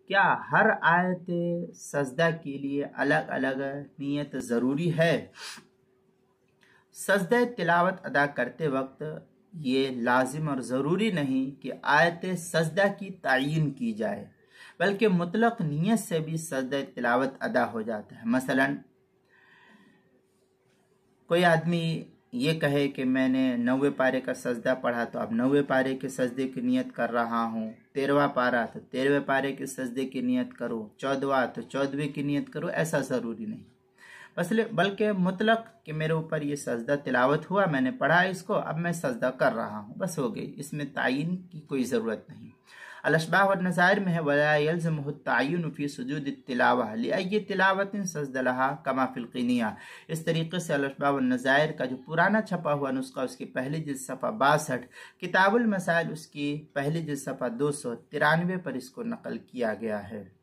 क्या हर आयत सजदा के लिए अलग अलग नियत ज़रूरी है? सजदा तिलावत अदा करते वक्त ये लाजिम और ज़रूरी नहीं कि आयत सजदा की तायीन की जाए, बल्कि मुतलक नियत से भी सजदा तिलावत अदा हो जाता है। मसलन कोई आदमी ये कहे कि मैंने 90 पारे का सजदा पढ़ा तो अब 90 पारे के सजदे की नियत कर रहा हूँ, 13वां पारा तो 13वें पारे के सजदे की नियत करो, 14वां तो 14वें की नियत करो, ऐसा ज़रूरी नहीं। बल्कि मुतलक कि मेरे ऊपर ये सजदा तिलावत हुआ, मैंने पढ़ा इसको, अब मैं सजदा कर रहा हूँ, बस हो गई, इसमें तायीन की कोई ज़रूरत नहीं। अल-अशबाह व नज़ाइर में है वला यल्ज़मुहु ताय्युन फ़ी सुजूद तिलावा लिअय्यि तिलावतिन सजदा लहा कमा फ़िल क़िनिया। इस तरीके से अल-अशबाह व नज़ाइर का जो पुराना छपा हुआ नुस्खा, उसकी पहली जिल्द सफ़ा 62, किताबुल मसाइल उसकी पहली जिल्द सफ़ा 293 पर इसको नकल किया गया है।